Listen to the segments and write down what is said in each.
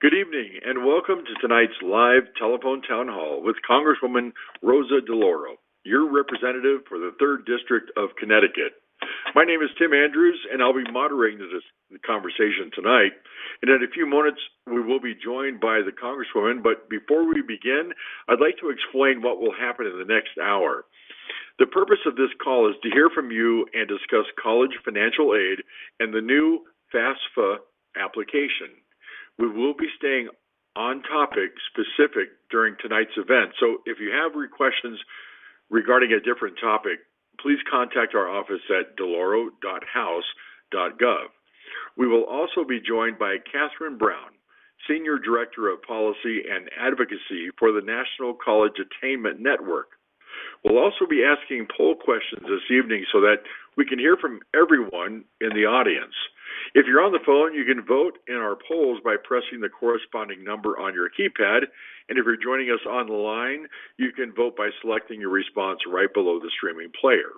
Good evening and welcome to tonight's live telephone town hall with Congresswoman Rosa DeLauro, your representative for the 3rd District of Connecticut. My name is Tim Andrews and I'll be moderating the conversation tonight. And in a few moments we will be joined by the Congresswoman, but before we begin, I'd like to explain what will happen in the next hour. The purpose of this call is to hear from you and discuss college financial aid and the new FAFSA application. We will be staying on topic specific during tonight's event. So if you have questions regarding a different topic, please contact our office at deloro.house.gov. We will also be joined by Catherine Brown, Senior Director of Policy and Advocacy for the National College Attainment Network. We'll also be asking poll questions this evening so that we can hear from everyone in the audience. If you're on the phone, you can vote in our polls by pressing the corresponding number on your keypad. And if you're joining us on the line, you can vote by selecting your response right below the streaming player.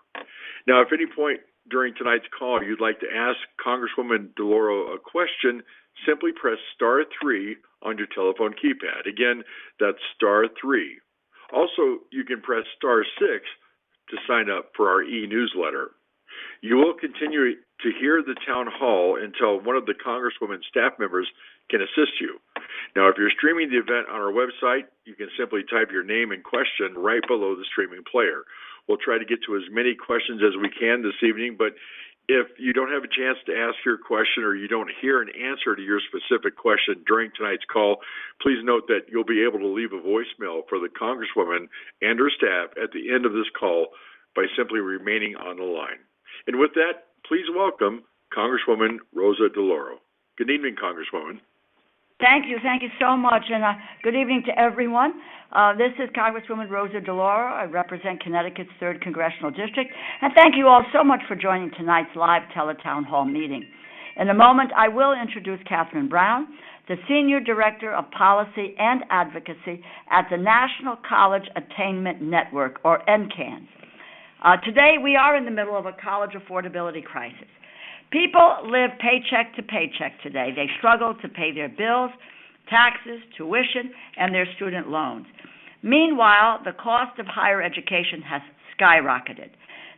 Now, if at any point during tonight's call you'd like to ask Congresswoman DeLauro a question, simply press *3 on your telephone keypad. Again, that's *3. Also, you can press *6 to sign up for our e-newsletter. You will continue to hear the town hall until one of the Congresswoman's staff members can assist you. Now, if you're streaming the event on our website, you can simply type your name and question right below the streaming player. We'll try to get to as many questions as we can this evening, but if you don't have a chance to ask your question or you don't hear an answer to your specific question during tonight's call, please note that you'll be able to leave a voicemail for the Congresswoman and her staff at the end of this call by simply remaining on the line. And with that, please welcome Congresswoman Rosa DeLauro. Good evening, Congresswoman. Thank you so much, and good evening to everyone. This is Congresswoman Rosa DeLauro. I represent Connecticut's 3rd Congressional District, and thank you all so much for joining tonight's live teletown hall meeting. In a moment, I will introduce Catherine Brown, the Senior Director of Policy and Advocacy at the National College Attainment Network, or NCANS. Today, we are in the middle of a college affordability crisis. People live paycheck to paycheck today. They struggle to pay their bills, taxes, tuition, and their student loans. Meanwhile, the cost of higher education has skyrocketed.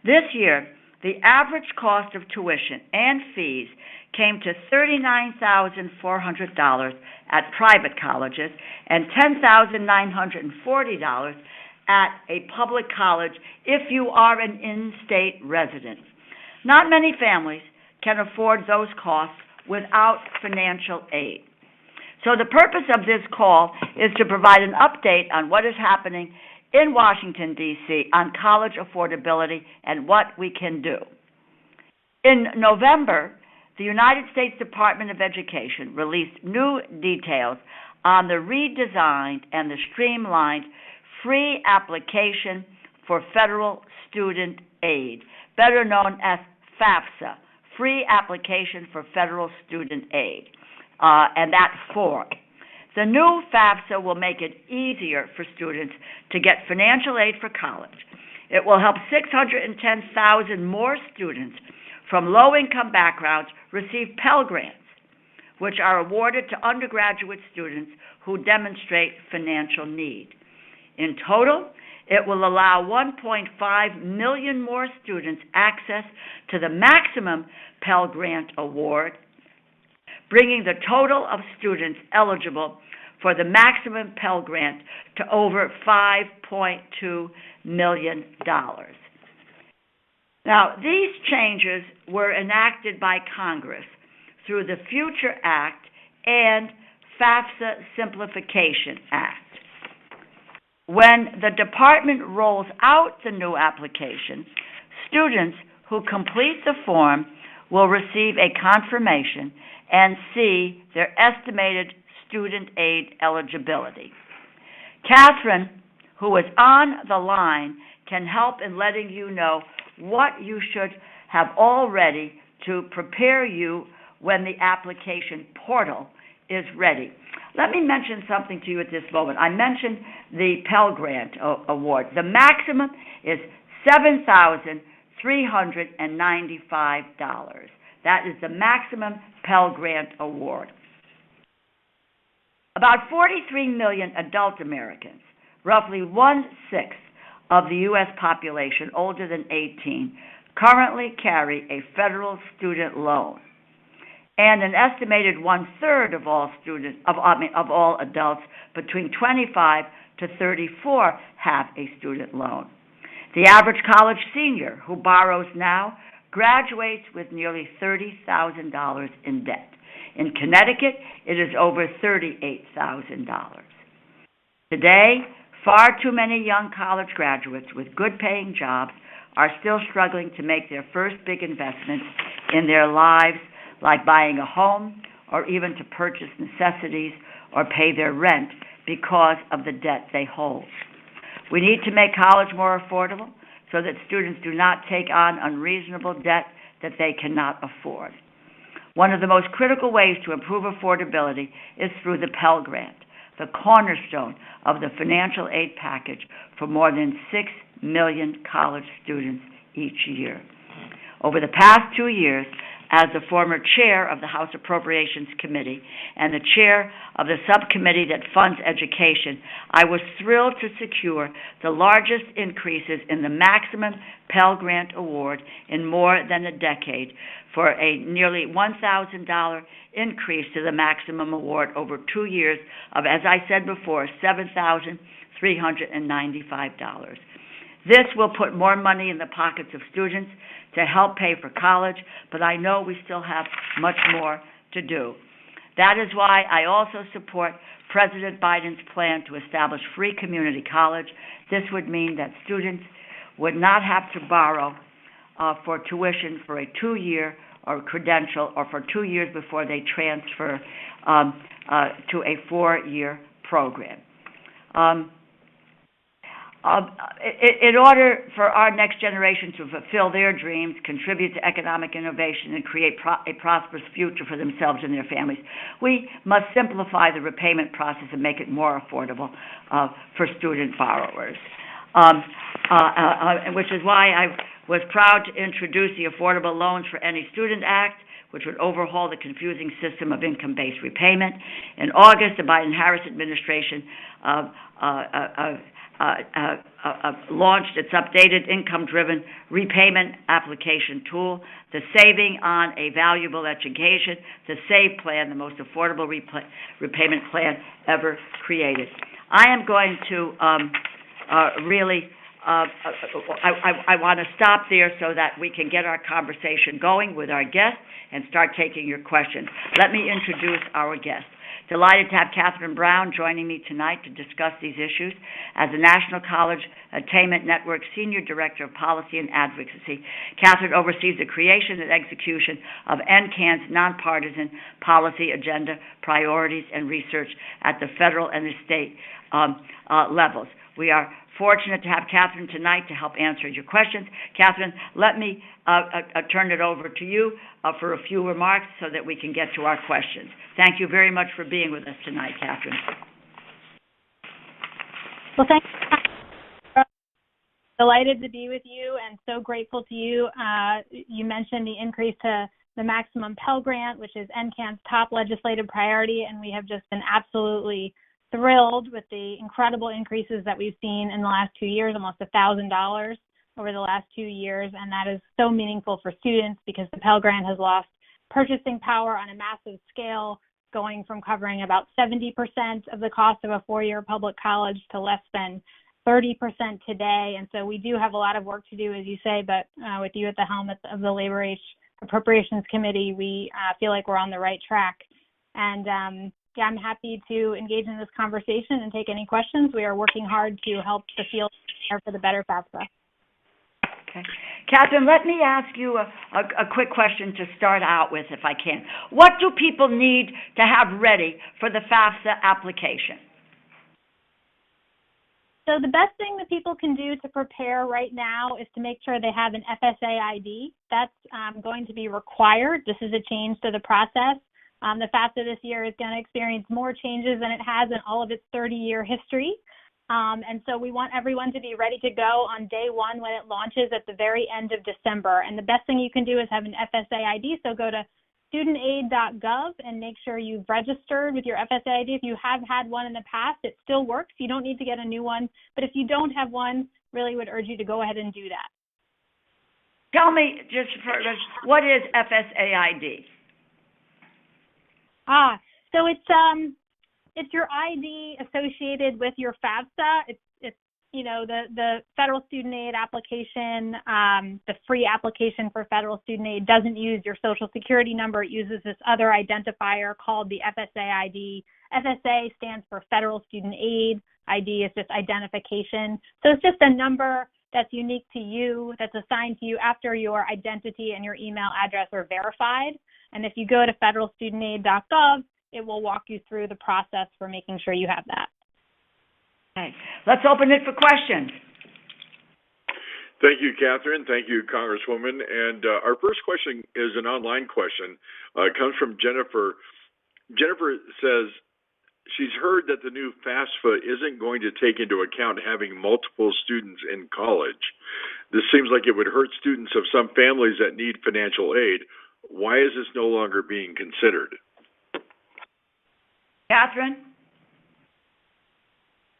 This year, the average cost of tuition and fees came to $39,400 at private colleges and $10,940 at a public college if you are an in-state resident. Not many families can afford those costs without financial aid. So the purpose of this call is to provide an update on what is happening in Washington, D.C. on college affordability and what we can do. In November, the United States Department of Education released new details on the redesigned and the streamlined free application for federal student aid, better known as FAFSA, Free Application for Federal Student Aid, and that form. The new FAFSA will make it easier for students to get financial aid for college. It will help 610,000 more students from low-income backgrounds receive Pell Grants, which are awarded to undergraduate students who demonstrate financial need. In total, it will allow 1.5 million more students access to the maximum Pell Grant award, bringing the total of students eligible for the maximum Pell Grant to over $5.2 million. Now, these changes were enacted by Congress through the Future Act and FAFSA Simplification Act. When the department rolls out the new application, students who complete the form will receive a confirmation and see their estimated student aid eligibility. Catherine, who is on the line, can help in letting you know what you should have all ready to prepare you when the application portal is ready. Let me mention something to you at this moment. I mentioned the Pell Grant award. The maximum is $7,395. That is the maximum Pell Grant award. About 43 million adult Americans, roughly 1/6 of the U.S. population older than 18, currently carry a federal student loan, and an estimated 1/3 of all adults between 25 to 34 have a student loan. The average college senior who borrows now graduates with nearly $30,000 in debt. In Connecticut, it is over $38,000. Today, far too many young college graduates with good-paying jobs are still struggling to make their first big investments in their lives, like buying a home or even to purchase necessities or pay their rent because of the debt they hold. We need to make college more affordable so that students do not take on unreasonable debt that they cannot afford. One of the most critical ways to improve affordability is through the Pell Grant, the cornerstone of the financial aid package for more than 6 million college students each year. Over the past 2 years, as the former chair of the House Appropriations Committee and the chair of the subcommittee that funds education, I was thrilled to secure the largest increases in the maximum Pell Grant award in more than a decade, for a nearly $1,000 increase to the maximum award over 2 years of, as I said before, $7,395. This will put more money in the pockets of students to help pay for college, but I know we still have much more to do. That is why I also support President Biden's plan to establish free community college. This would mean that students would not have to borrow for tuition for a 2-year or credential, or for 2 years before they transfer to a 4-year program. In order for our next generation to fulfill their dreams, contribute to economic innovation, and create a prosperous future for themselves and their families, we must simplify the repayment process and make it more affordable for student borrowers. Which is why I was proud to introduce the Affordable Loans for Any Student Act, which would overhaul the confusing system of income-based repayment. In August, the Biden-Harris administration launched its updated income-driven repayment application tool, the Saving on a Valuable Education, the SAVE plan, the most affordable repayment plan ever created. I am going to I want to stop there so that we can get our conversation going with our guests and start taking your questions. Let me introduce our guests. Delighted to have Catherine Brown joining me tonight to discuss these issues. As the National College Attainment Network Senior Director of Policy and Advocacy, Catherine oversees the creation and execution of NCAN's nonpartisan policy agenda, priorities, and research at the federal and the state levels. We are fortunate to have Catherine tonight to help answer your questions. Catherine, let me turn it over to you for a few remarks so that we can get to our questions. Thank you very much for being with us tonight, Catherine. Well, thank you. Delighted to be with you and so grateful to you. You mentioned the increase to the maximum Pell Grant, which is NCAN's top legislative priority, and we have just been absolutely thrilled with the incredible increases that we've seen in the last 2 years, almost $1,000 over the last 2 years, and that is so meaningful for students because the Pell Grant has lost purchasing power on a massive scale, going from covering about 70% of the cost of a 4-year public college to less than 30% today. And so we do have a lot of work to do, as you say, but with you at the helm of the Labor Appropriations Committee, we feel like we're on the right track. And yeah, I'm happy to engage in this conversation and take any questions. We are working hard to help the field prepare for the better FAFSA. Okay. Catherine, let me ask you a quick question to start out with, if I can. What do people need to have ready for the FAFSA application? So the best thing that people can do to prepare right now is to make sure they have an FSA ID. That's going to be required. This is a change to the process. The FAFSA this year is going to experience more changes than it has in all of its 30-year history. And so we want everyone to be ready to go on day one when it launches at the very end of December. And the best thing you can do is have an FSA ID. So go to studentaid.gov and make sure you've registered with your FSA ID. If you have had one in the past, it still works. You don't need to get a new one. But if you don't have one, really would urge you to go ahead and do that. Tell me, just first, what is FSA ID? So it's your ID associated with your FAFSA. It's the federal student aid application, the free application for federal student aid doesn't use your social security number. It uses this other identifier called the FSA ID. FSA stands for Federal Student Aid. ID is just identification. So it's just a number that's unique to you, that's assigned to you after your identity and your email address are verified. And if you go to federalstudentaid.gov, it will walk you through the process for making sure you have that. Okay. Let's open it for questions. Thank you, Catherine. Thank you, Congresswoman. And our first question is an online question. It comes from Jennifer. Jennifer says she's heard that the new FAFSA isn't going to take into account having multiple students in college. This seems like it would hurt students of some families that need financial aid. Why is this no longer being considered? Catherine?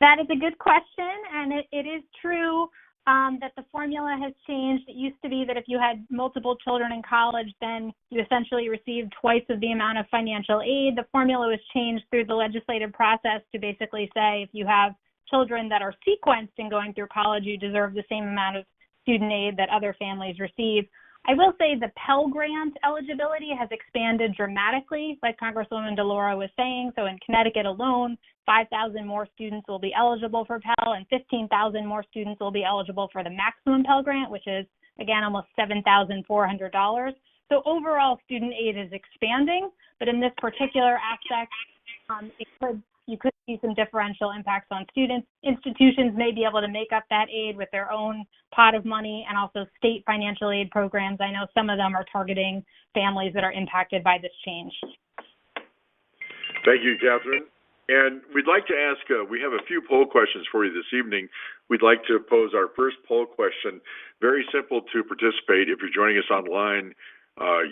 That is a good question, and it is true that the formula has changed. It used to be that if you had multiple children in college, then you essentially received twice of the amount of financial aid. The formula was changed through the legislative process to basically say if you have children that are sequenced in going through college, you deserve the same amount of student aid that other families receive. I will say the Pell Grant eligibility has expanded dramatically, like Congresswoman DeLauro was saying. So in Connecticut alone, 5,000 more students will be eligible for Pell, and 15,000 more students will be eligible for the maximum Pell Grant, which is, again, almost $7,400. So overall, student aid is expanding, but in this particular aspect, you could see some differential impacts on students. Institutions may be able to make up that aid with their own pot of money, and also state financial aid programs. I know some of them are targeting families that are impacted by this change. Thank you, Catherine. And we'd like to ask, we have a few poll questions for you this evening. We'd like to pose our first poll question. Very simple to participate. If you're joining us online,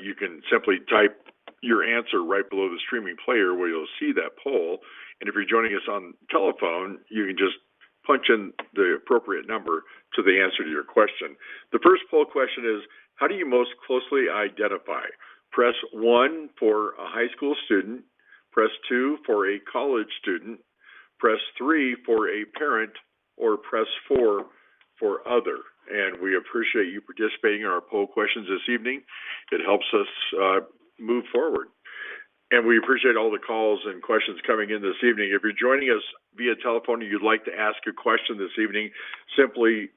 you can simply type your answer right below the streaming player where you'll see that poll. And if you're joining us on telephone, you can just punch in the appropriate number to the answer to your question. The first poll question is, how do you most closely identify? Press 1 for a high school student, press 2 for a college student, press 3 for a parent, or press 4 for other. And we appreciate you participating in our poll questions this evening. It helps us move forward. And we appreciate all the calls and questions coming in this evening. If you're joining us via telephone and you'd like to ask a question this evening, simply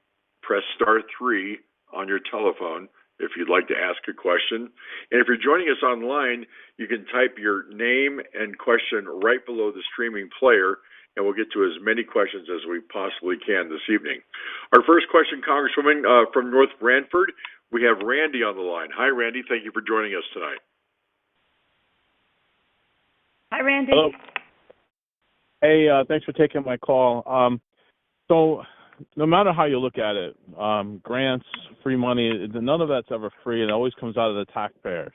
press *3 on your telephone if you'd like to ask a question. And if you're joining us online, you can type your name and question right below the streaming player, and we'll get to as many questions as we possibly can this evening. Our first question, Congresswoman, from North Branford, we have Randy on the line. Hi, Randy. Thank you for joining us tonight. Hi, Randy. Hello. Hey, thanks for taking my call. So no matter how you look at it, grants, free money, none of that's ever free. It always comes out of the taxpayer.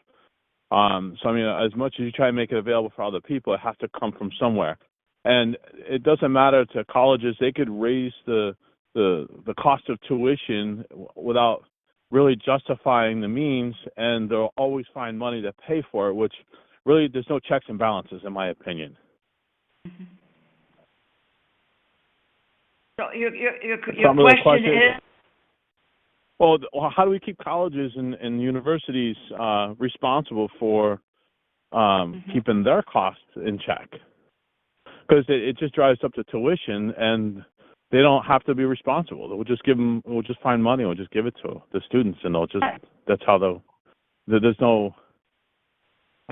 So, I mean, as much as you try to make it available for other people, it has to come from somewhere. And it doesn't matter to colleges. They could raise the cost of tuition without really justifying the means, and they'll always find money to pay for it, which really there's no checks and balances, in my opinion. Mm-hmm. So your question is? Well, how do we keep colleges and universities responsible for keeping their costs in check? Because it just drives up the tuition, and they don't have to be responsible. We'll just give them. We'll just find money. We'll just give it to the students, and they'll just. That's how there's no.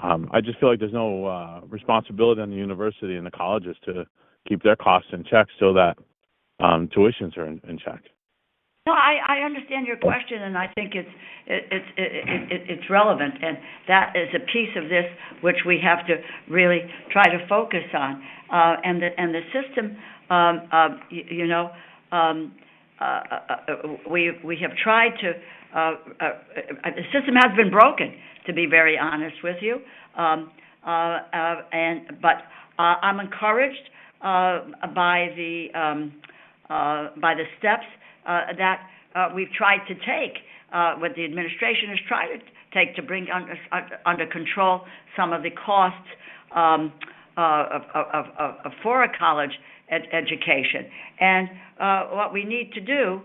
I just feel like there's no responsibility on the university and the colleges to keep their costs in check so that tuitions are in check. No, I understand your question, and I think it's relevant, and that is a piece of this which we have to really try to focus on. And the system, we have tried to. The system has been broken, to be very honest with you. But I'm encouraged by the steps that we've tried to take, what the administration has tried to take to bring under control some of the costs for a college education. And what we need to do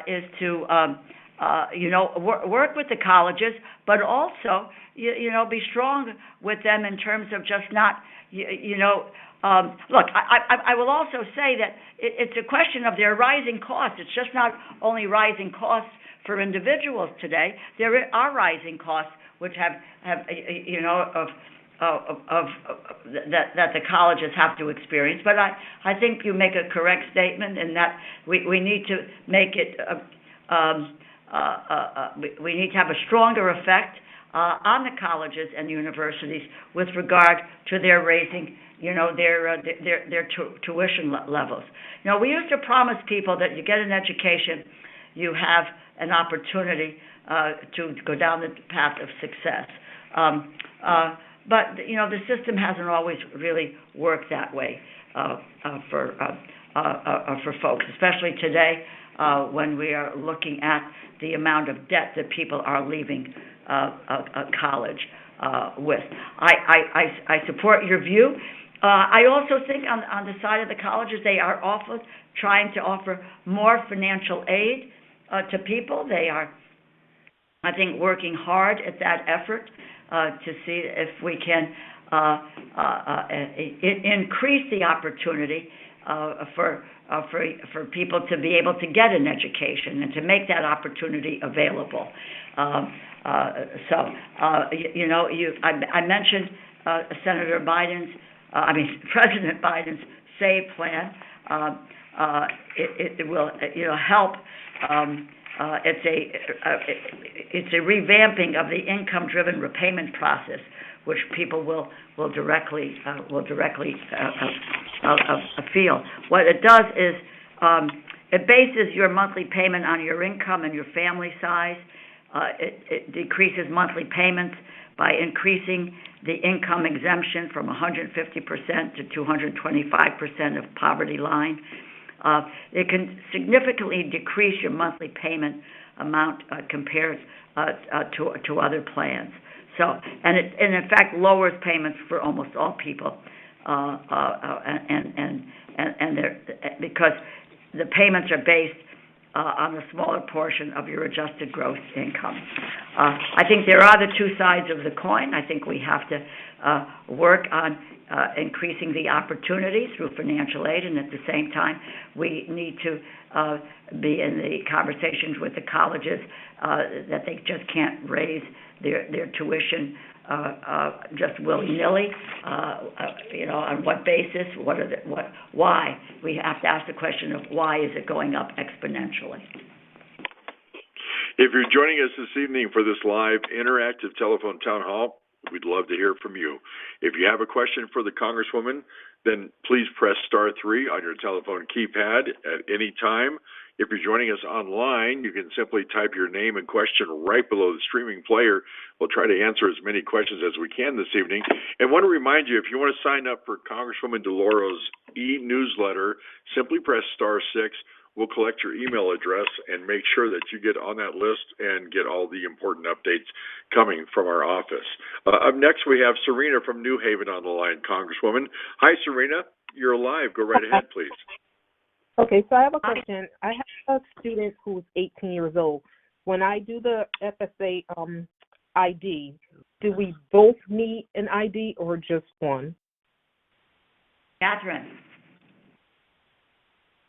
is to work with the colleges, but also be strong with them in terms of just not look, I will also say that it's a question of their rising costs. It's just not only rising costs for individuals today. There are rising costs which have that the colleges have to experience. But I think you make a correct statement in that we need to make it we need to have a stronger effect on the colleges and universities with regard to their raising their tuition levels. We used to promise people that you get an education, you have an opportunity to go down the path of success. But the system hasn't always really worked that way for folks, especially today when we are looking at the amount of debt that people are leaving college with. I support your view. I also think on the side of the colleges, they are often trying to offer more financial aid to people. They are, I think, working hard at that effort to see if we can increase the opportunity for people to be able to get an education and to make that opportunity available. I mentioned President Biden's SAVE plan. It will help. It's a revamping of the income-driven repayment process, which people will directly feel. What it does is it bases your monthly payment on your income and your family size. It decreases monthly payments by increasing the income exemption from 150% to 225% of poverty line. It can significantly decrease your monthly payment amount compared to other plans. And in fact lowers payments for almost all people, because the payments are based on a smaller portion of your adjusted gross income. I think there are the two sides of the coin. I think we have to work on increasing the opportunity through financial aid, and at the same time, we need to be in the conversations with the colleges that they just can't raise their tuition just willy-nilly. On what basis? Why? We have to ask the question of why is it going up exponentially? If you're joining us this evening for this live interactive telephone town hall, we'd love to hear from you. If you have a question for the Congresswoman, then please press *3 on your telephone keypad at any time. If you're joining us online, you can simply type your name and question right below the streaming player. We'll try to answer as many questions as we can this evening. And I want to remind you, if you want to sign up for Congresswoman DeLauro's e-newsletter, simply press *6. We'll collect your email address and make sure that you get on that list and get all the important updates coming from our office. Up next, we have Serena from New Haven on the line, Congresswoman. Hi, Serena. You're live. Go right ahead, please. Okay, so I have a question. I have a student who's 18 years old. When I do the FSA ID, do we both need an ID or just one? Catherine.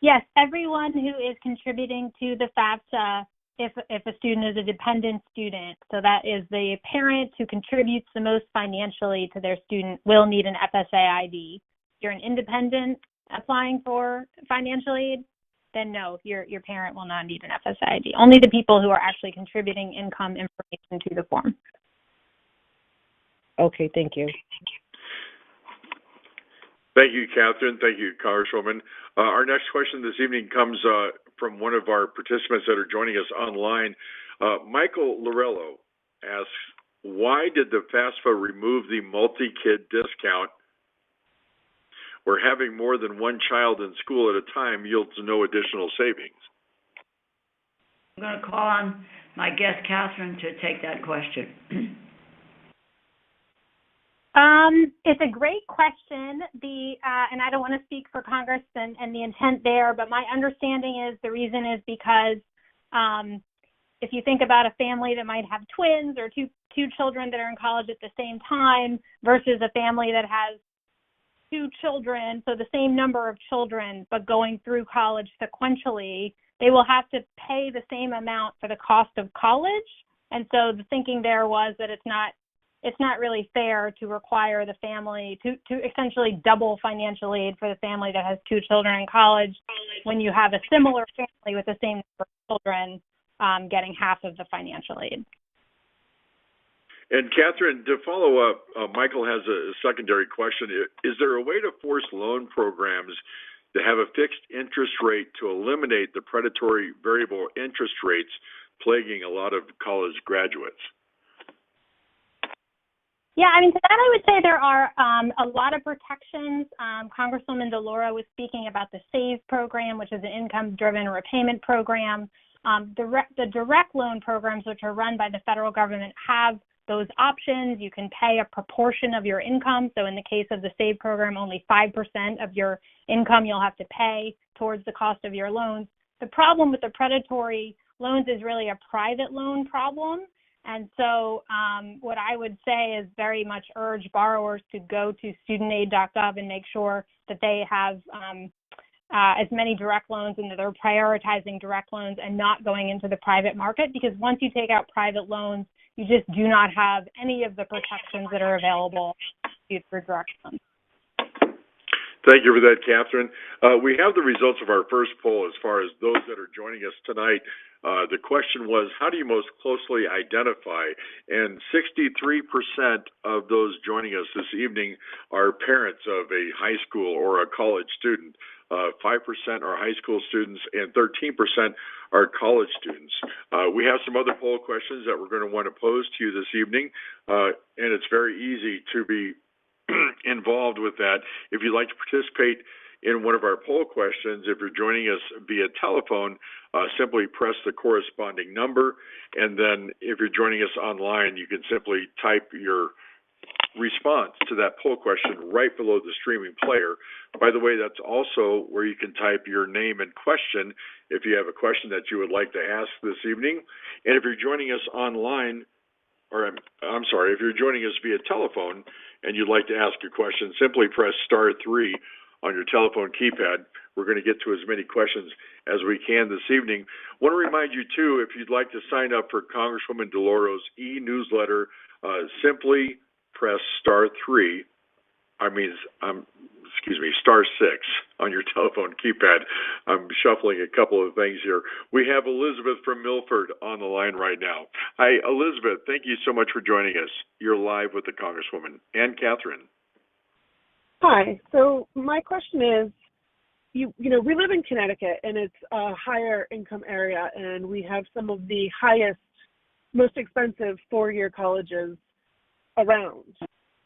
Yes, everyone who is contributing to the FAFSA, if a student is a dependent student, so that is the parent who contributes the most financially to their student, will need an FSA ID. If you're an independent applying for financial aid, then no, your parent will not need an FSA ID. Only the people who are actually contributing income information to the form. Okay, thank you. Thank you, Catherine. Thank you, Congresswoman. Our next question this evening comes from one of our participants that are joining us online. Michael Lorello asks, why did the FAFSA remove the multi-kid discount where having more than one child in school at a time yields no additional savings? I'm going to call on my guest, Catherine, to take that question. It's a great question. And I don't want to speak for Congress and the intent there, but my understanding is the reason is because if you think about a family that might have twins or two children that are in college at the same time versus a family that has two children, so the same number of children, but going through college sequentially, they will have to pay the same amount for the cost of college. And so the thinking there was that it's not really fair to require the family to essentially double financial aid for the family that has two children in college when you have a similar family with the same number of children getting half of the financial aid. And Catherine, to follow up, Michael has a secondary question. Is there a way to force loan programs to have a fixed interest rate to eliminate the predatory variable interest rates plaguing a lot of college graduates? Yeah, I mean, to that I would say there are a lot of protections. Congresswoman DeLauro was speaking about the SAVE program, which is an income-driven repayment program. The direct loan programs, which are run by the federal government, have those options. You can pay a proportion of your income. So in the case of the SAVE program, only 5% of your income you'll have to pay towards the cost of your loans. The problem with the predatory loans is really a private loan problem. And so what I would say is very much urge borrowers to go to studentaid.gov and make sure that they have as many direct loans and that they're prioritizing direct loans and not going into the private market, because once you take out private loans, you just do not have any of the protections that are available for direct loans. Thank you for that, Catherine. We have the results of our first poll as far as those that are joining us tonight. The question was, how do you most closely identify? And 63% of those joining us this evening are parents of a high school or a college student. 5% are high school students, and 13% are college students. We have some other poll questions that we're going to want to pose to you this evening, and it's very easy to be involved with that. If you'd like to participate in one of our poll questions, if you're joining us via telephone, simply press the corresponding number, and then if you're joining us online, you can simply type your response to that poll question right below the streaming player. By the way, that's also where you can type your name and question if you have a question that you would like to ask this evening. And if you're joining us online, or I'm sorry, if you're joining us via telephone and you'd like to ask a question, simply press *3 on your telephone keypad. We're going to get to as many questions as we can this evening. I want to remind you, too, if you'd like to sign up for Congresswoman DeLauro's e-newsletter, simply press *6 on your telephone keypad. I'm shuffling a couple of things here. We have Elizabeth from Milford on the line right now. Hi, Elizabeth. Thank you so much for joining us. You're live with the Congresswoman and Catherine. Hi. So my question is, we live in Connecticut, and it's a higher income area, and we have some of the highest, most expensive four-year colleges around.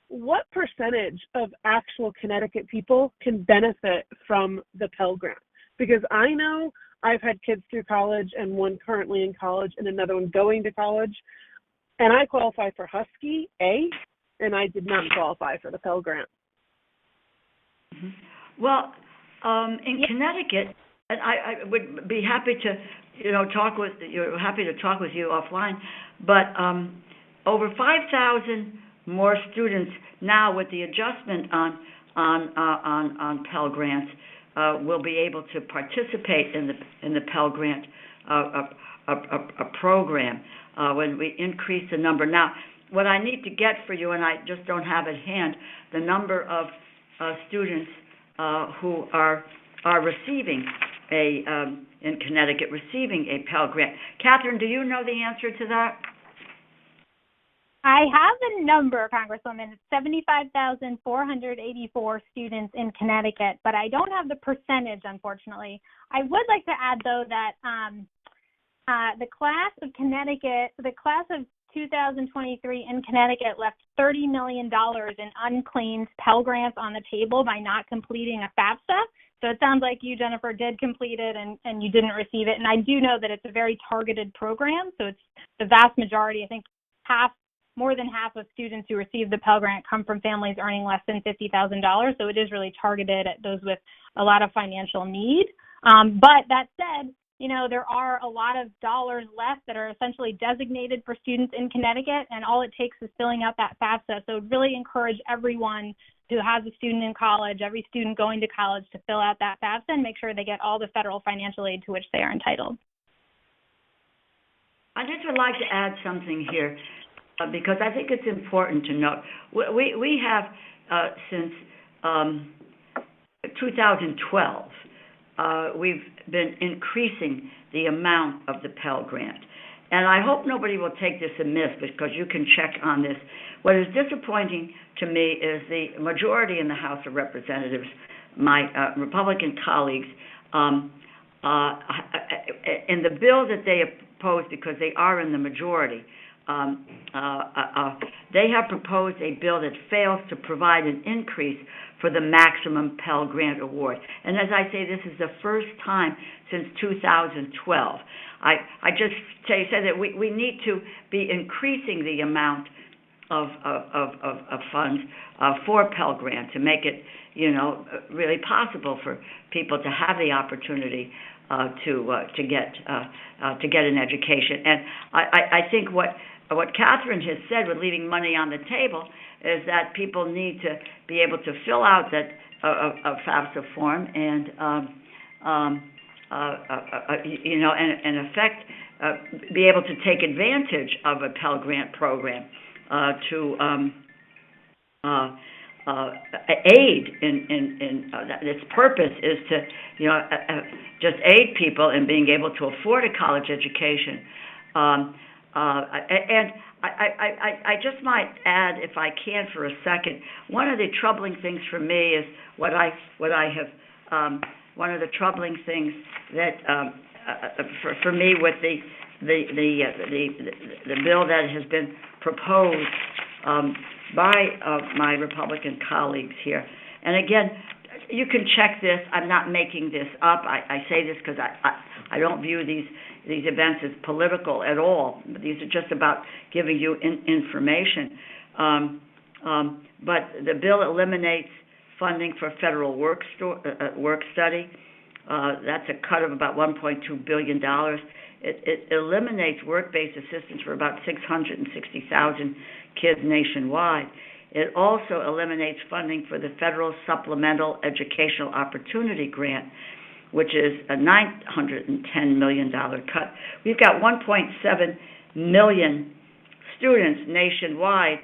What percentage of actual Connecticut people can benefit from the Pell Grant? Because I know I've had kids through college, and one currently in college and another one going to college, and I qualify for Husky A, and I did not qualify for the Pell Grant. Well, in Connecticut, and I would be happy to, talk with you offline, but over 5,000 more students now with the adjustment on Pell Grants will be able to participate in the Pell Grant a program when we increase the number. Now, what I need to get for you, and I just don't have at hand, the number of students who are receiving in Connecticut receiving a Pell Grant. Catherine, do you know the answer to that? I have the number, Congresswoman. It's 75,484 students in Connecticut, but I don't have the percentage, unfortunately. I would like to add, though, that the class of 2023 in Connecticut left $30 million in unclaimed Pell Grants on the table by not completing a FAFSA. So it sounds like you, Jennifer, did complete it and you didn't receive it. And I do know that it's a very targeted program. So it's the vast majority, I think more than half of students who receive the Pell Grant come from families earning less than $50,000. So it is really targeted at those with a lot of financial need. But that said, there are a lot of dollars left that are essentially designated for students in Connecticut, and all it takes is filling out that FAFSA. So really encourage everyone who has a student in college, every student going to college, to fill out that FAFSA and make sure they get all the federal financial aid to which they are entitled. I just would like to add something here because I think it's important to note. We have, since 2012, we've been increasing the amount of the Pell Grant. And I hope nobody will take this amiss because you can check on this. What is disappointing to me is the majority in the House of Representatives, my Republican colleagues, in the bill that they oppose because they are in the majority, they have proposed a bill that fails to provide an increase for the maximum Pell Grant award. And as I say, this is the first time since 2012. I just say that we need to be increasing the amount of funds for Pell Grant to make it, really possible for people to have the opportunity to get an education. And I think what Catherine has said with leaving money on the table is that people need to be able to fill out that a FAFSA form and in effect be able to take advantage of a Pell Grant program to aid in its purpose is to just aid people in being able to afford a college education. And I just might add, if I can, for a second, one of the troubling things for me is one of the troubling things that for me with the bill that has been proposed by my Republican colleagues here. And again, you can check this. I'm not making this up. I say this because I don't view these events as political at all. These are just about giving you information. But the bill eliminates funding for federal work study. That's a cut of about $1.2 billion. It eliminates work-based assistance for about 660,000 kids nationwide. It also eliminates funding for the Federal Supplemental Educational Opportunity Grant, which is a $910 million cut. We've got 1.7 million students nationwide.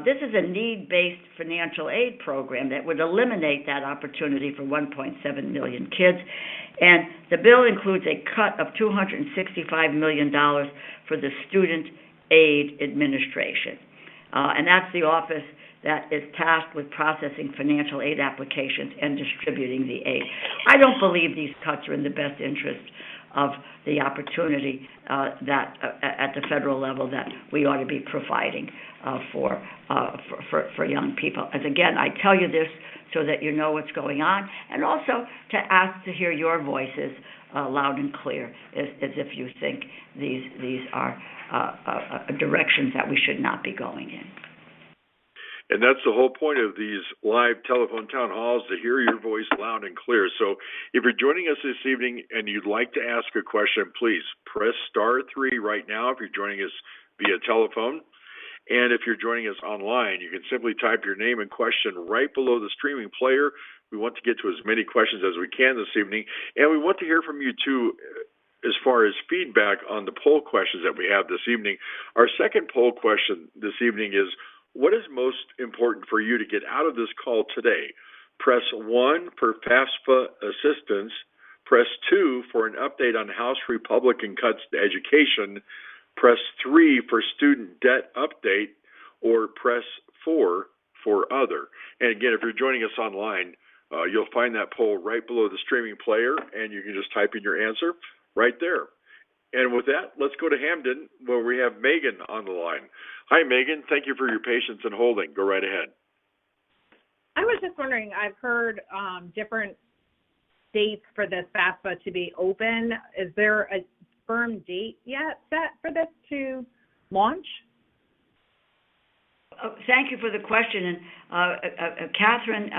This is a need-based financial aid program that would eliminate that opportunity for 1.7 million kids. And the bill includes a cut of $265 million for the Student Aid Administration. And that's the office that is tasked with processing financial aid applications and distributing the aid. I don't believe these cuts are in the best interest of the opportunity that at the federal level that we ought to be providing for young people. As again, I tell you this so that you know what's going on, and also to ask to hear your voices loud and clear, as if you think these are directions that we should not be going in. And that's the whole point of these live telephone town halls, to hear your voice loud and clear. So if you're joining us this evening and you'd like to ask a question, please press *3 right now if you're joining us via telephone. And if you're joining us online, you can simply type your name and question right below the streaming player. We want to get to as many questions as we can this evening. And we want to hear from you, too, as far as feedback on the poll questions that we have this evening. Our second poll question this evening is, what is most important for you to get out of this call today? Press 1 for FAFSA assistance. Press 2 for an update on House Republican cuts to education. Press 3 for student debt update. or press 4 for other. And again, if you're joining us online, you'll find that poll right below the streaming player, and you can just type in your answer right there. And with that, let's go to Hamden, where we have Megan on the line. Hi, Megan. Thank you for your patience and holding. Go right ahead. I was just wondering, I've heard different dates for this FAFSA to be open. Is there a firm date yet set for this to launch? Thank you for the question. And Catherine,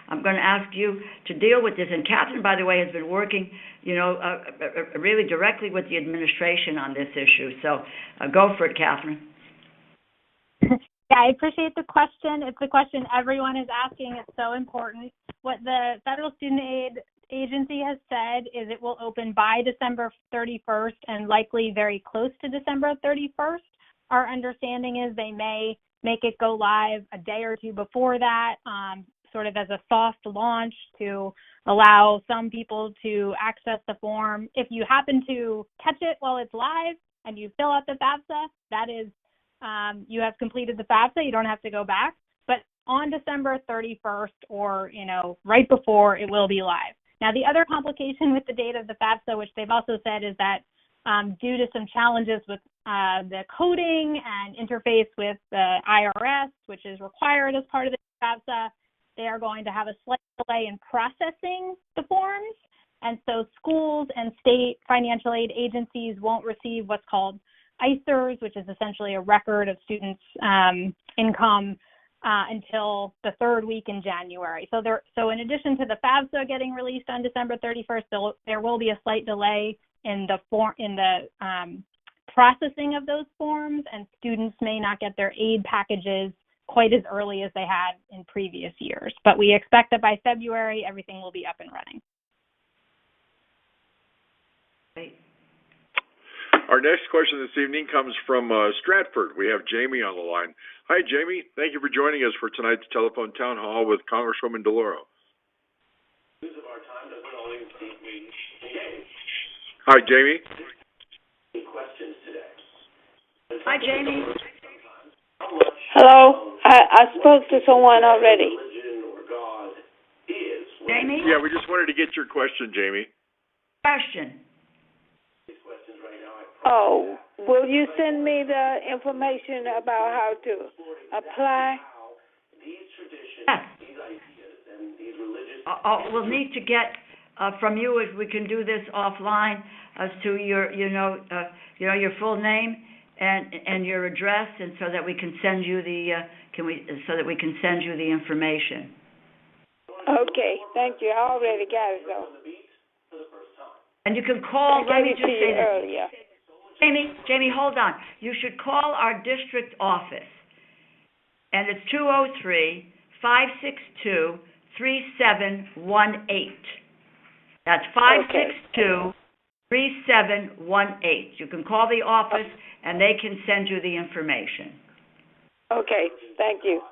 I'm going to ask you to deal with this. And Catherine, by the way, has been working, really directly with the administration on this issue. So go for it, Catherine. Yeah, I appreciate the question. It's a question everyone is asking. It's so important. What the Federal Student Aid Agency has said is it will open by December 31st and likely very close to December 31st. Our understanding is they may make it go live a day or two before that, sort of as a soft launch to allow some people to access the form. If you happen to catch it while it's live and you fill out the FAFSA, that is, you have completed the FAFSA. You don't have to go back. But on December 31st or, right before, it will be live. Now, the other complication with the date of the FAFSA, which they've also said, is that due to some challenges with the coding and interface with the IRS, which is required as part of the FAFSA, they are going to have a slight delay in processing the forms. And so schools and state financial aid agencies won't receive what's called ISERs, which is essentially a record of students' income, until the third week in January. So in addition to the FAFSA getting released on December 31st, there will be a slight delay in the processing of those forms, and students may not get their aid packages quite as early as they had in previous years. But we expect that by February, everything will be up and running. Great. Our next question this evening comes from Stratford. We have Jamie on the line. Hi, Jamie. Thank you for joining us for tonight's telephone town hall with Congresswoman DeLauro. Hi, Jamie. Hi, Jamie. Hello. I spoke to someone already. Jamie? Yeah, we just wanted to get your question, Jamie. Question. Oh, will you send me the information about how to apply? Yes. We'll need to get from you, if we can do this offline, as to your, your full name and your address, and so that we can send you the information. Okay, thank you. I already got it though. And you can call. Let me just say this. Earlier. Jamie, hold on. You should call our district office, and it's 203-562-3718. That's 562-3718. You can call the office, and they can send you the information. Okay, thank you.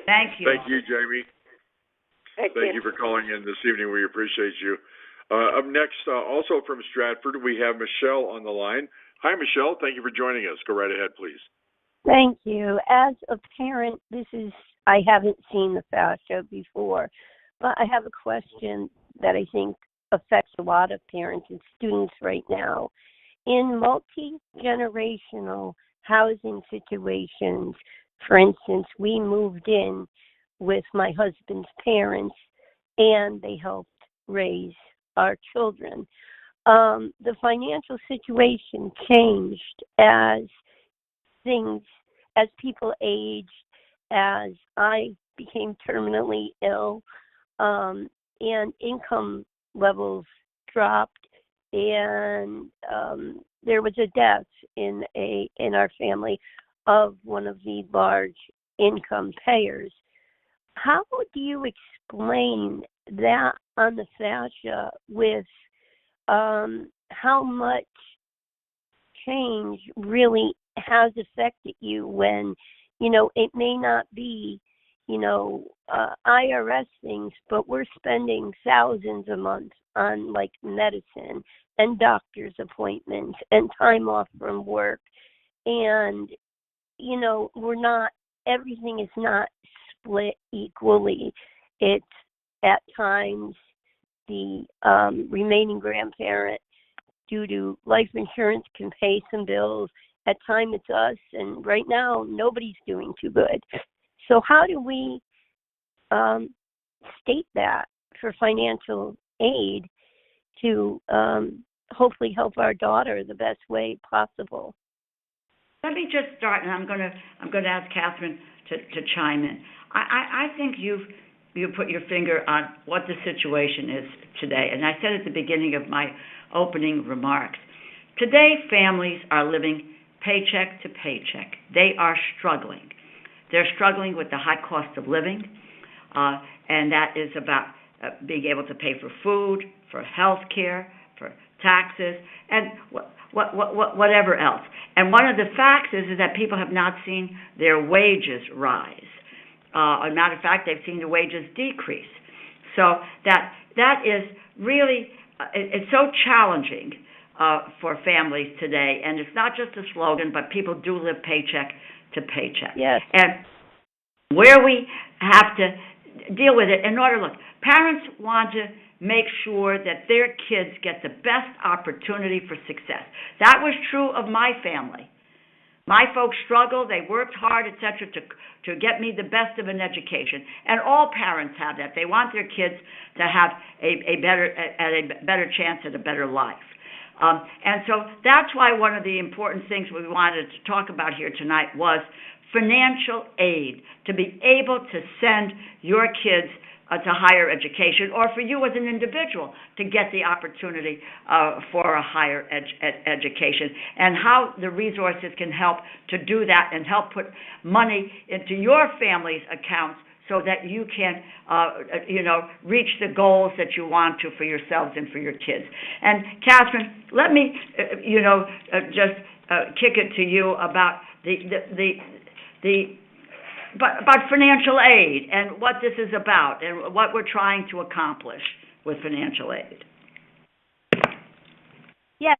Thank you. Thank you, Jamie. Thank you for calling in this evening. We appreciate you. Up next, also from Stratford, we have Michelle on the line. Hi, Michelle. Thank you for joining us. Go right ahead, please. Thank you. As a parent, I haven't seen the FAFSA before, but I have a question that I think affects a lot of parents and students right now. In multi-generational housing situations, for instance, we moved in with my husband's parents, and they helped raise our children. The financial situation changed as people aged, as I became terminally ill, and income levels dropped, and there was a death in our family of one of the large income payers. How do you explain that on the FAFSA with how much change really has affected you when, it may not be, IRS things, but we're spending thousands a month on like medicine and doctor's appointments and time off from work. And, we're not everything is not split equally. It's at times the remaining grandparent, due to life insurance, can pay some bills. At times it's us, and right now nobody's doing too good. So how do we state that for financial aid to hopefully help our daughter the best way possible? Let me just start, and I'm going to ask Catherine to chime in. I think you put your finger on what the situation is today, and I said at the beginning of my opening remarks. Today, families are living paycheck to paycheck. They are struggling. They're struggling with the high cost of living, and that is about being able to pay for food, for health care, for taxes, and whatever else. And one of the facts is that people have not seen their wages rise. As a matter of fact, they've seen the wages decrease. So that is really, it's so challenging for families today. And it's not just a slogan, but people do live paycheck to paycheck. Yes. And where we have to deal with it, in order, look, parents want to make sure that their kids get the best opportunity for success. That was true of my family. My folks struggled, they worked hard, etc., to get me the best of an education. And all parents have that. They want their kids to have a better chance at a better life. And so that's why one of the important things we wanted to talk about here tonight was financial aid, to be able to send your kids to higher education, or for you as an individual to get the opportunity for a higher education, and how the resources can help to do that and help put money into your family's accounts so that you can, reach the goals that you want to for yourselves and for your kids. And Catherine, let me, just kick it to you about about financial aid and what this is about and what we're trying to accomplish with financial aid. Yes.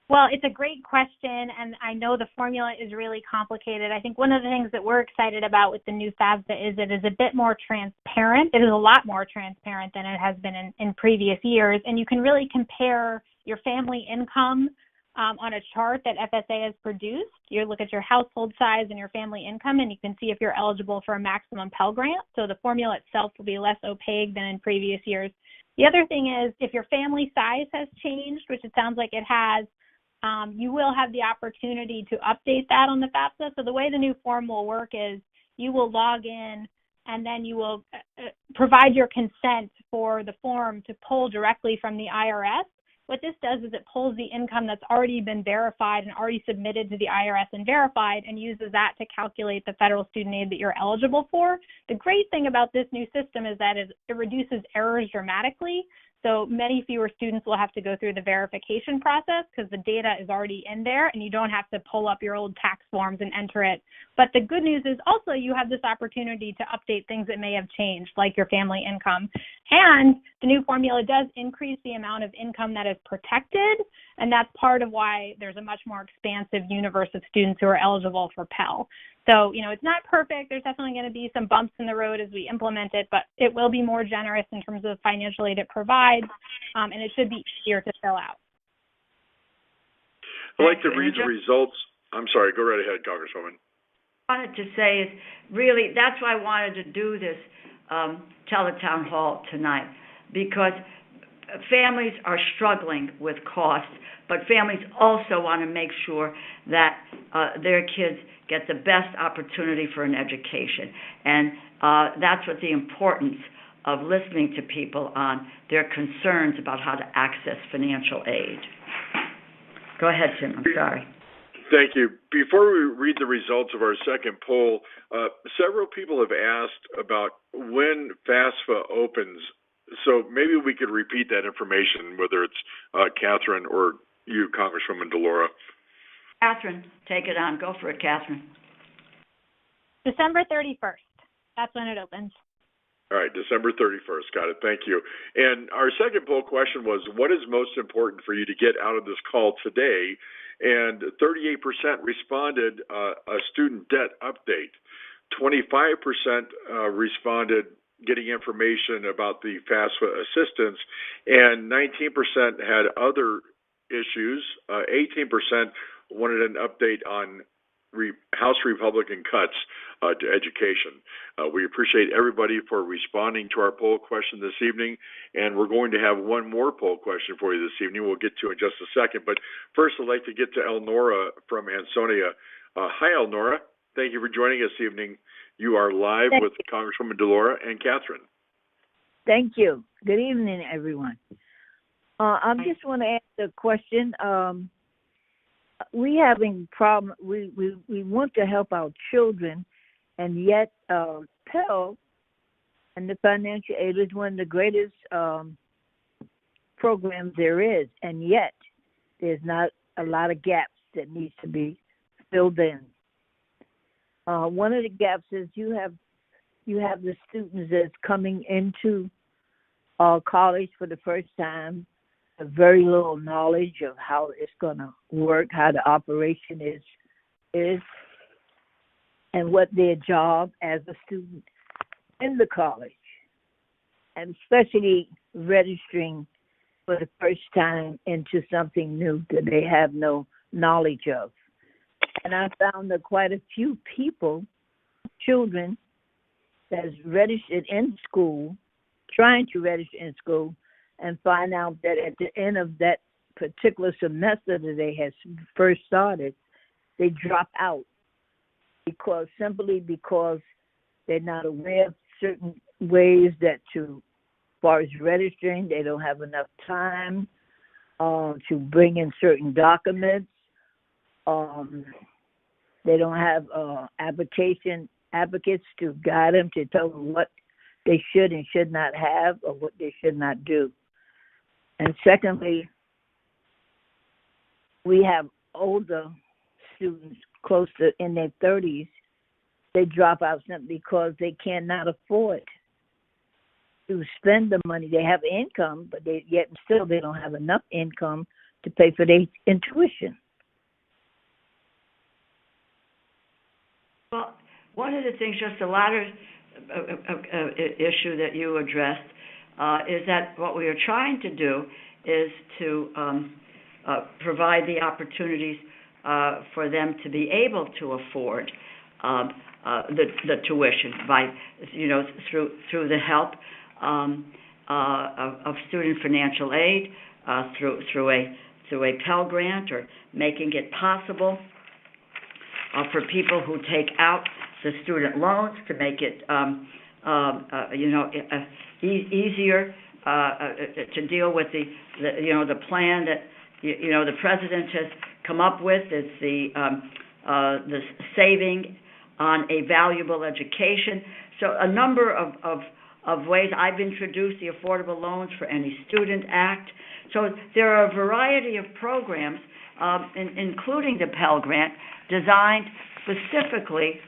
Well, it's a great question, and I know the formula is really complicated. I think one of the things that we're excited about with the new FAFSA is it is a bit more transparent. It is a lot more transparent than it has been in previous years, and you can really compare your family income on a chart that FSA has produced. You look at your household size and your family income, and you can see if you're eligible for a maximum Pell Grant. So the formula itself will be less opaque than in previous years. The other thing is, if your family size has changed, which it sounds like it has, you will have the opportunity to update that on the FAFSA. So the way the new form will work is you will log in, and then you will provide your consent for the form to pull directly from the IRS. What this does is it pulls the income that's already been verified and already submitted to the IRS and verified, and uses that to calculate the federal student aid that you're eligible for. The great thing about this new system is that it reduces errors dramatically. So many fewer students will have to go through the verification process because the data is already in there and you don't have to pull up your old tax forms and enter it. But the good news is also you have this opportunity to update things that may have changed, like your family income. And the new formula does increase the amount of income that is protected, and that's part of why there's a much more expansive universe of students who are eligible for Pell. So, it's not perfect. There's definitely going to be some bumps in the road as we implement it, but it will be more generous in terms of financial aid it provides, and it should be easier to fill out. I'd like to read the results. I'm sorry, go right ahead, Congresswoman. I wanted to say is really, that's why I wanted to do this Town Hall tonight, because families are struggling with costs, but families also want to make sure that their kids get the best opportunity for an education. And that's what the importance of listening to people on their concerns about how to access financial aid. Go ahead, Tim. I'm sorry. Thank you. Before we read the results of our second poll, several people have asked about when FAFSA opens. So maybe we could repeat that information, whether it's Catherine or you, Congresswoman DeLauro. Catherine, take it on. Go for it, Catherine. December 31st. That's when it opens. All right, December 31st. Got it. Thank you. And our second poll question was, what is most important for you to get out of this call today? and 38% responded a student debt update. 25% responded getting information about the FAFSA assistance, and 19% had other issues. 18% wanted an update on House Republican cuts to education. We appreciate everybody for responding to our poll question this evening, and we're going to have one more poll question for you this evening we'll get to in just a second. But first, I'd like to get to Elnora from Ansonia. Hi, Elnora. Thank you for joining us this evening. You are live with Congresswoman DeLauro and Catherine. Thank you. Good evening, everyone. I just want to ask a question. We having problem. We want to help our children, and yet Pell and the financial aid is one of the greatest programs there is, and yet there's not a lot of gaps that needs to be filled in. One of the gaps is you have the students that's coming into college for the first time, have very little knowledge of how it's going to work, how the operation is, and what their job as a student in the college, and especially registering for the first time into something new that they have no knowledge of. And I found that quite a few people, children, that's registered in school, trying to register in school, and find out that at the end of that particular semester that they had first started, they drop out simply because they're not aware of certain ways that as far as registering, they don't have enough time to bring in certain documents. They don't have advocates to guide them, to tell them what they should and should not have or what they should not do. And secondly, we have older students close to in their 30s. They drop out simply because they cannot afford to spend the money. They have income, but they don't have enough income to pay for their tuition. Well, one of the things, just the latter issue that you addressed, is that what we are trying to do is to provide the opportunities for them to be able to afford the tuition by, through the help of student financial aid, through a Pell Grant, or making it possible for people who take out the student loans to make it easier to deal with the plan that the president has come up with. It's the saving on a valuable education. So a number of ways. I've introduced the Affordable Loans for Any Student Act. So there are a variety of programs, including the Pell Grant, designed specifically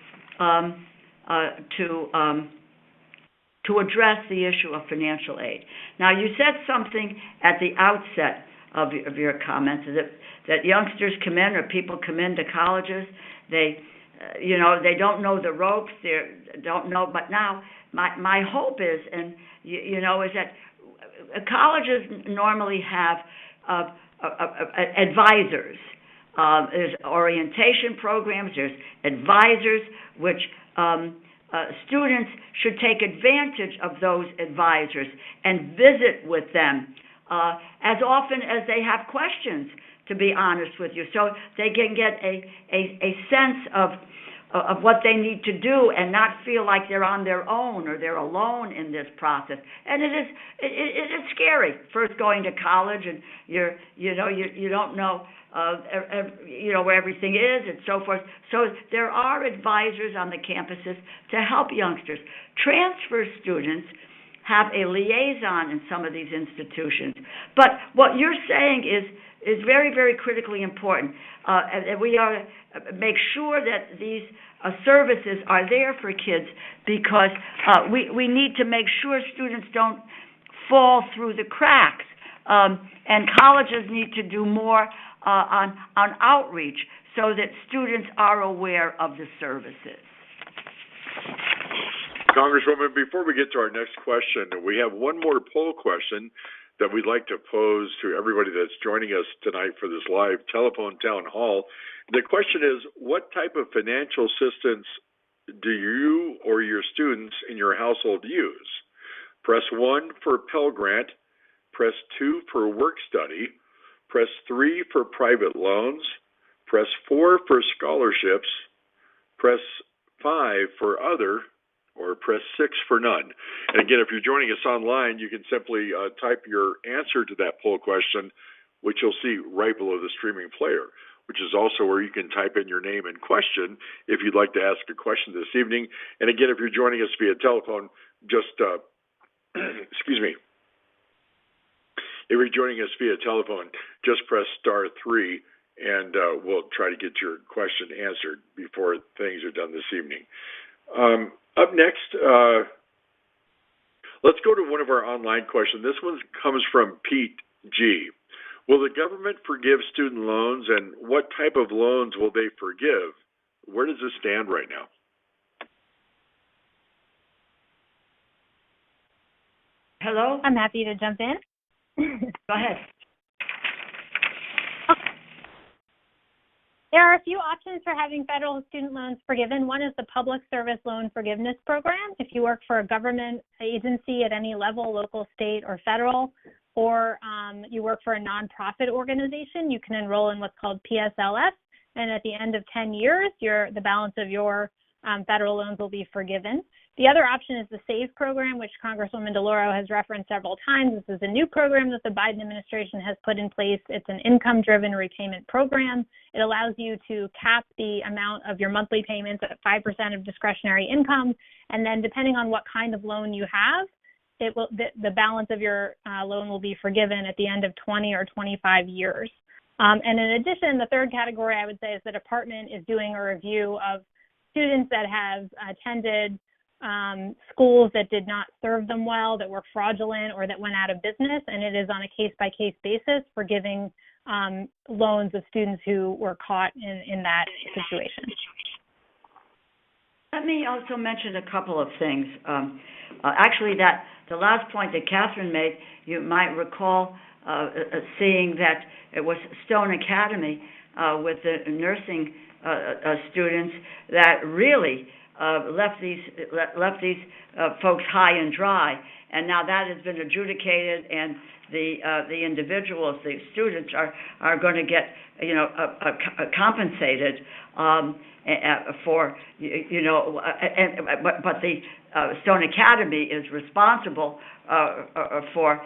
to address the issue of financial aid. Now, you said something at the outset of your comments that youngsters come in, or people come into colleges. They don't know the ropes. They don't know. But now, my hope is, is that colleges normally have advisors. There's orientation programs. There's advisors, which students should take advantage of those advisors and visit with them as often as they have questions, to be honest with you, so they can get a sense of what they need to do and not feel like they're on their own or they're alone in this process. And it is scary first going to college, and you don't know where everything is and so forth. So there are advisors on the campuses to help youngsters. Transfer students have a liaison in some of these institutions. But what you're saying is very, very critically important. And we are make sure that these services are there for kids, because we need to make sure students don't fall through the cracks. And colleges need to do more on outreach so that students are aware of the services. Congresswoman, before we get to our next question, we have one more poll question that we'd like to pose to everybody that's joining us tonight for this live telephone town hall. The question is, what type of financial assistance do you or your students in your household use? Press 1 for Pell Grant, press 2 for work study, press 3 for private loans, press 4 for scholarships, press 5 for other, or press 6 for none. And again, if you're joining us online, you can simply type your answer to that poll question, which you'll see right below the streaming player, which is also where you can type in your name and question if you'd like to ask a question this evening. And again, if you're joining us via telephone, just, excuse me, if you're joining us via telephone, just press *3, and we'll try to get your question answered before things are done this evening. Up next, let's go to one of our online questions. This one comes from Pete G. Will the government forgive student loans, and what type of loans will they forgive? Where does this stand right now? Hello? I'm happy to jump in. Go ahead. There are a few options for having federal student loans forgiven. One is the Public Service Loan Forgiveness Program. If you work for a government agency at any level, local, state, or federal, or you work for a nonprofit organization, you can enroll in what's called PSLF, and at the end of 10 years, the balance of your federal loans will be forgiven. The other option is the SAVE program, which Congresswoman DeLauro has referenced several times. This is a new program that the Biden administration has put in place. It's an income-driven repayment program. It allows you to cap the amount of your monthly payments at 5% of discretionary income, and then depending on what kind of loan you have, the balance of your loan will be forgiven at the end of 20 or 25 years. And in addition, the third category I would say is the department is doing a review of students that have attended schools that did not serve them well, that were fraudulent, or that went out of business, and it is on a case-by-case basis for giving loans of students who were caught in that situation. Let me also mention a couple of things. Actually, the last point that Catherine made, you might recall seeing that it was Stone Academy with the nursing students that really left these folks high and dry, and now that has been adjudicated, and the individuals, the students, are going to get compensated for but the Stone Academy is responsible for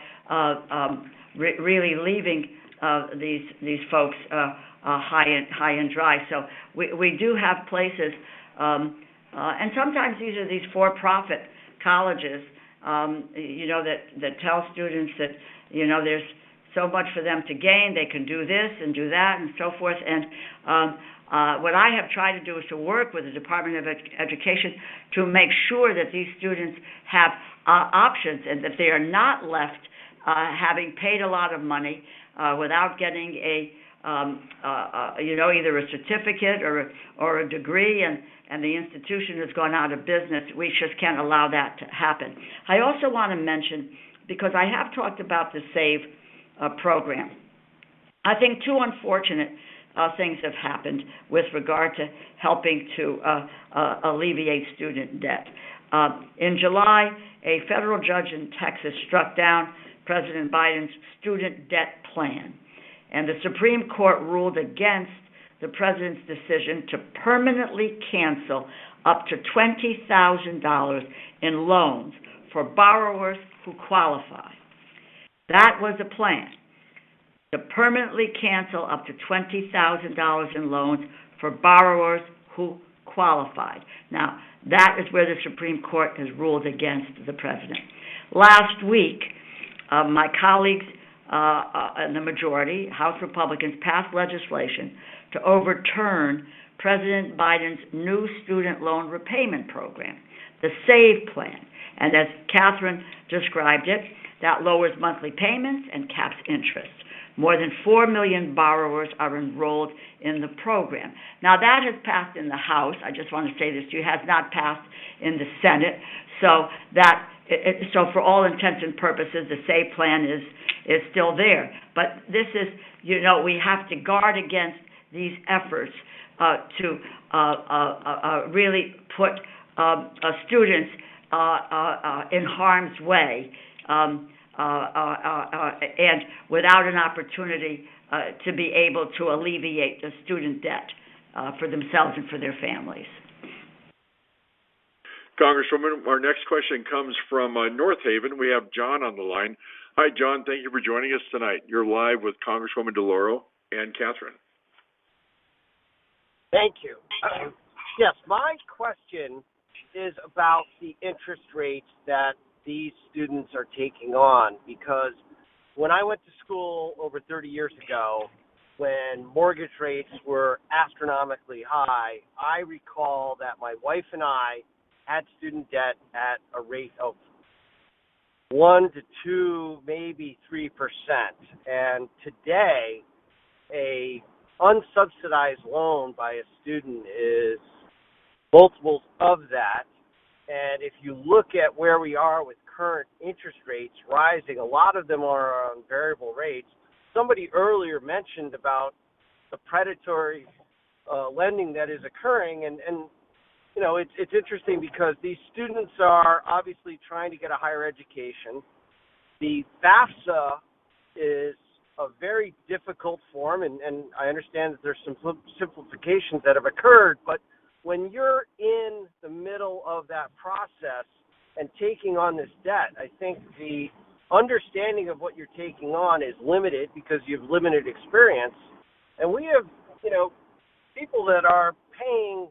really leaving these folks high and dry. So we do have places. And sometimes these are these for-profit colleges, that tell students that, there's so much for them to gain, they can do this and do that and so forth. And what I have tried to do is to work with the Department of Education to make sure that these students have options, and that they are not left having paid a lot of money without getting either a certificate or a degree, and the institution has gone out of business. We just can't allow that to happen. I also want to mention, because I have talked about the SAVE program, I think two unfortunate things have happened with regard to helping to alleviate student debt. In July, a federal judge in Texas struck down President Biden's student debt plan, and the Supreme Court ruled against the president's decision to permanently cancel up to $20,000 in loans for borrowers who qualify. That was the plan, to permanently cancel up to $20,000 in loans for borrowers who qualified. Now, that is where the Supreme Court has ruled against the president. Last week, my colleagues in the majority, House Republicans, passed legislation to overturn President Biden's new student loan repayment program, the SAVE plan. And as Catherine described it, that lowers monthly payments and caps interest. More than 4 million borrowers are enrolled in the program. Now, that has passed in the House. I just want to say this to you. It has not passed in the Senate. So for all intents and purposes, the SAVE plan is still there. But this is, we have to guard against these efforts to really put students in harm's way and without an opportunity to be able to alleviate the student debt for themselves and for their families. Congresswoman, our next question comes from North Haven. We have John on the line. Hi, John. Thank you for joining us tonight. You're live with Congresswoman DeLauro and Catherine. Thank you. Yes, my question is about the interest rates that these students are taking on, because when I went to school over 30 years ago, when mortgage rates were astronomically high, I recall that my wife and I had student debt at a rate of 1 to 2, maybe 3%. And today, a unsubsidized loan by a student is multiples of that. And if you look at where we are with current interest rates rising, a lot of them are on variable rates. Somebody earlier mentioned about the predatory lending that is occurring, and it's interesting because these students are obviously trying to get a higher education. The FAFSA is a very difficult form, and I understand that there's some simplifications that have occurred, but when you're in the middle of that process and taking on this debt, I think the understanding of what you're taking on is limited because you have limited experience. And we have, people that are paying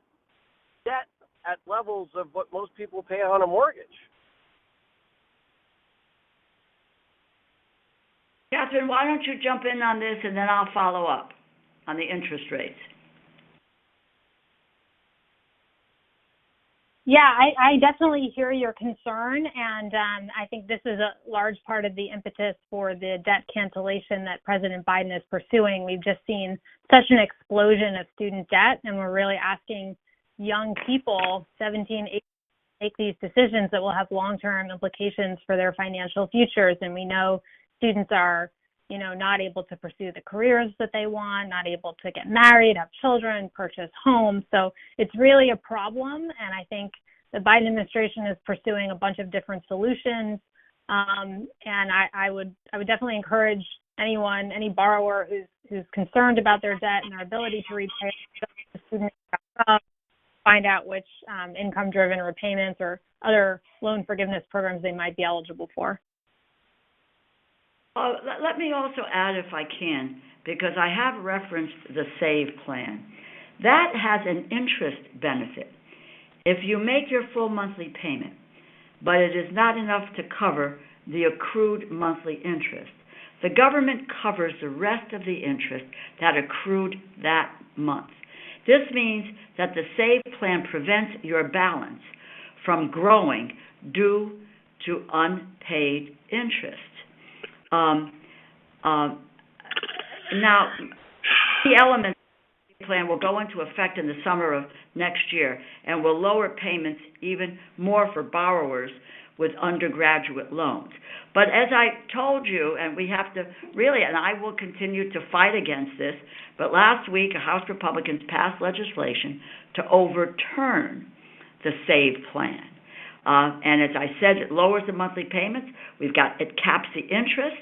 debt at levels of what most people pay on a mortgage. Catherine, why don't you jump in on this, and then I'll follow up on the interest rates. Yeah, I definitely hear your concern, and I think this is a large part of the impetus for the debt cancellation that President Biden is pursuing. We've just seen such an explosion of student debt, and we're really asking young people, 17, 18, make these decisions that will have long-term implications for their financial futures. And we know students are, not able to pursue the careers that they want, not able to get married, have children, purchase homes. So it's really a problem, and I think the Biden administration is pursuing a bunch of different solutions. And I would definitely encourage any borrower who's concerned about their debt and their ability to repay, find out which income-driven repayments or other loan forgiveness programs they might be eligible for. Let me also add, if I can, because I have referenced the SAVE plan. That has an interest benefit. If you make your full monthly payment, but it is not enough to cover the accrued monthly interest, the government covers the rest of the interest that accrued that month. This means that the SAVE plan prevents your balance from growing due to unpaid interest. Now, the elements of the plan will go into effect in the summer of next year and will lower payments even more for borrowers with undergraduate loans. But as I told you, and we have to really, and I will continue to fight against this, but last week House Republicans passed legislation to overturn the SAVE plan. And as I said, it lowers the monthly payments. It caps the interest,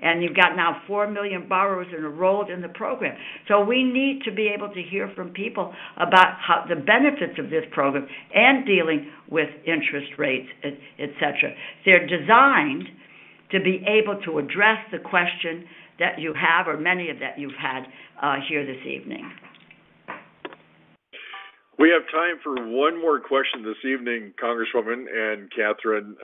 and you've got now 4 million borrowers enrolled in the program. So we need to be able to hear from people about how the benefits of this program and dealing with interest rates, et cetera. They're designed to be able to address the question that you have, or many of that you've had here this evening. We have time for one more question this evening, Congresswoman and Catherine.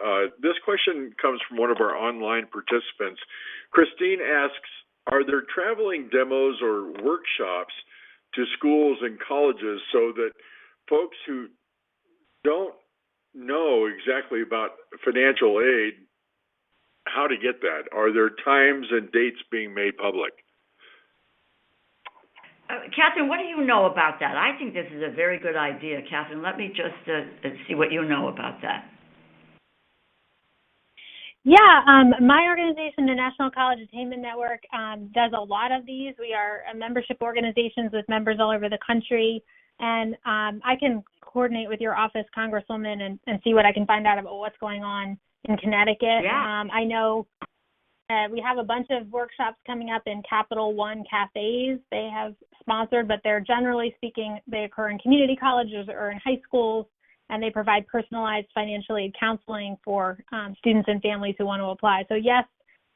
This question comes from one of our online participants. Christine asks, are there traveling demos or workshops to schools and colleges so that folks who don't know exactly about financial aid, how to get that? Are there times and dates being made public? Catherine, what do you know about that? I think this is a very good idea, Catherine. Let me just see what you know about that. Yeah, my organization, the National College Attainment Network, does a lot of these. We are a membership organizations with members all over the country, and I can coordinate with your office, Congresswoman, and see what I can find out about what's going on in Connecticut. Yeah. I know we have a bunch of workshops coming up in Capital One cafes. They have sponsored, but they're generally speaking, they occur in community colleges or in high schools, and they provide personalized financial aid counseling for students and families who want to apply. So yes,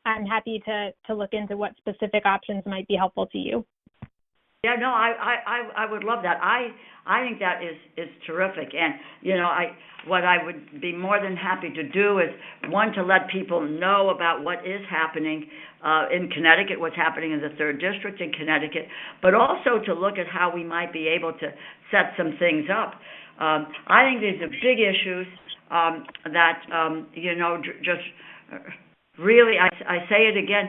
I'm happy to look into what specific options might be helpful to you. Yeah, no, I would love that. I think that is terrific. And, you know, what I would be more than happy to do is, one, to let people know about what is happening in Connecticut, what's happening in the 3rd District in Connecticut, but also to look at how we might be able to set some things up. I think these are big issues that, you know, just really, I say it again,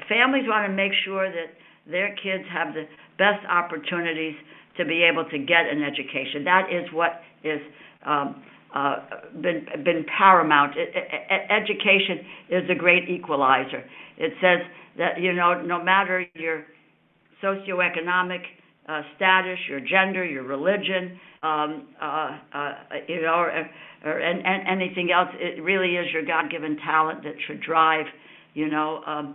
families want to make sure that their kids have the best opportunities to be able to get an education. That is what is been paramount. Education is a great equalizer. It says that, you know, no matter your socioeconomic status, your gender, your religion, you know, or anything else, it really is your God-given talent that should drive, you know,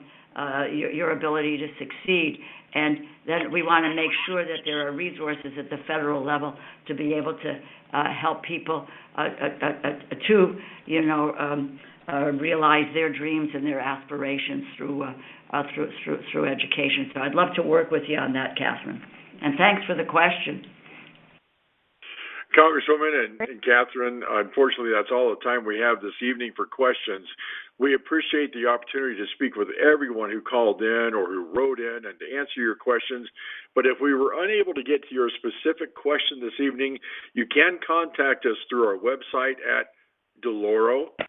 your ability to succeed. And then we want to make sure that there are resources at the federal level to be able to help people to, you know, realize their dreams and their aspirations through education. So I'd love to work with you on that, Catherine. And thanks for the question. Congresswoman and Catherine, unfortunately, that's all the time we have this evening for questions. We appreciate the opportunity to speak with everyone who called in or who wrote in and to answer your questions. But if we were unable to get to your specific question this evening, you can contact us through our website at deloro.house.gov,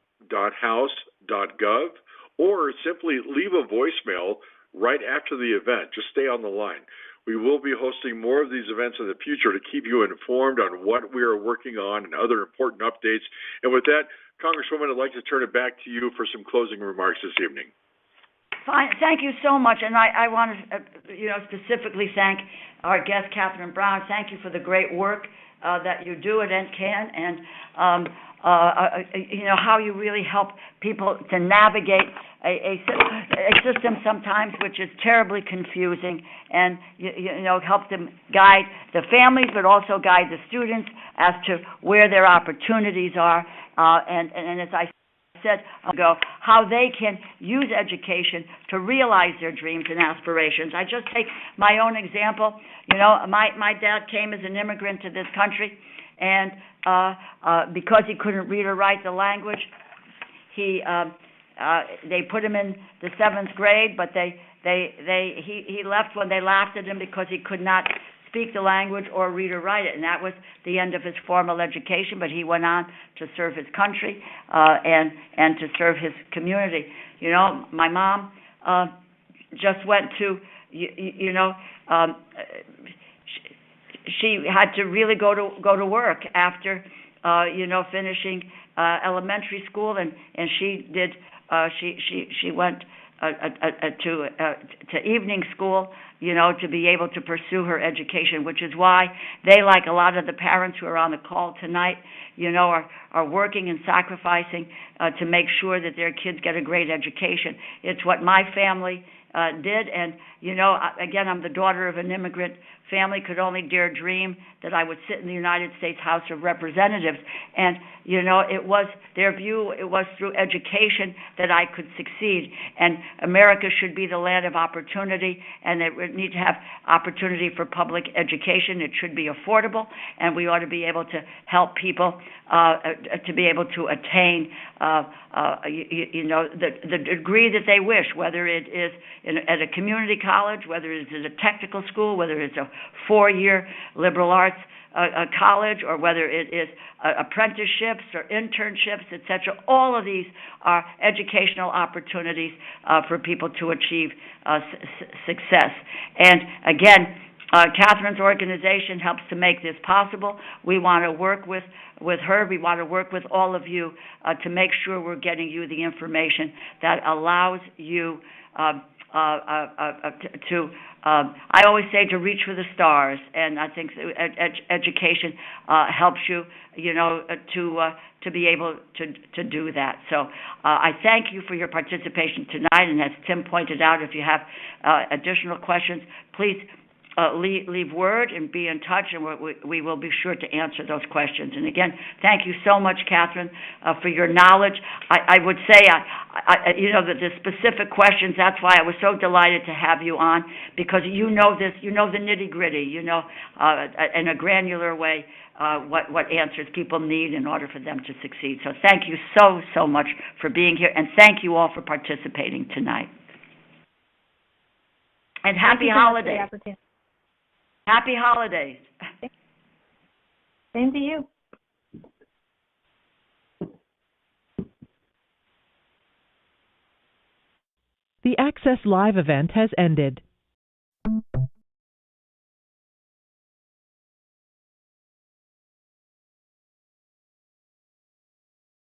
or simply leave a voicemail right after the event. Just stay on the line. We will be hosting more of these events in the future to keep you informed on what we are working on and other important updates. And with that, Congresswoman, I'd like to turn it back to you for some closing remarks this evening. Fine. Thank you so much. And I want to, you know, specifically thank our guest, Catherine Brown. Thank you for the great work that you do at NCAN, and you know, how you really help people to navigate a system sometimes which is terribly confusing, and you know, help them guide the families, but also guide the students as to where their opportunities are, and as I said ago, how they can use education to realize their dreams and aspirations. I just take my own example. You know, my dad came as an immigrant to this country, and because he couldn't read or write the language, they put him in the 7th grade, but he left when they laughed at him because he could not speak the language or read or write it, and that was the end of his formal education. But he went on to serve his country and to serve his community. You know, my mom just went to, you know, she had to really go to work after you know, finishing elementary school, and she did she went to evening school, you know, to be able to pursue her education, which is why they, like a lot of the parents who are on the call tonight, you know, are working and sacrificing to make sure that their kids get a great education. It's what my family did, and, you know, again, I'm the daughter of an immigrant family, could only dare dream that I would sit in the United States House of Representatives. And, you know, it was their view, it was through education that I could succeed. And America should be the land of opportunity, and it would need to have opportunity for public education. It should be affordable, and we ought to be able to help people to be able to attain, you know, the degree that they wish, whether it is at a community college, whether it is at a technical school, whether it's a 4-year liberal arts a college or whether it is apprenticeships or internships, etc. All of these are educational opportunities for people to achieve success. And again, Catherine's organization helps to make this possible. We want to work with her. We want to work with all of you to make sure we're getting you the information that allows you I always say to reach for the stars, and I think education helps you, to be able to do that. So I thank you for your participation tonight, and as Tim pointed out, if you have additional questions, please leave word and be in touch, and we will be sure to answer those questions. And again, thank you so much, Catherine, for your knowledge. I would say, that the specific questions, that's why I was so delighted to have you on, because you know this, you know the nitty-gritty, in a granular way, what answers people need in order for them to succeed. So thank you so much for being here, and thank you all for participating tonight. And happy holidays. Happy holidays. Same to you. The Access Live event has ended.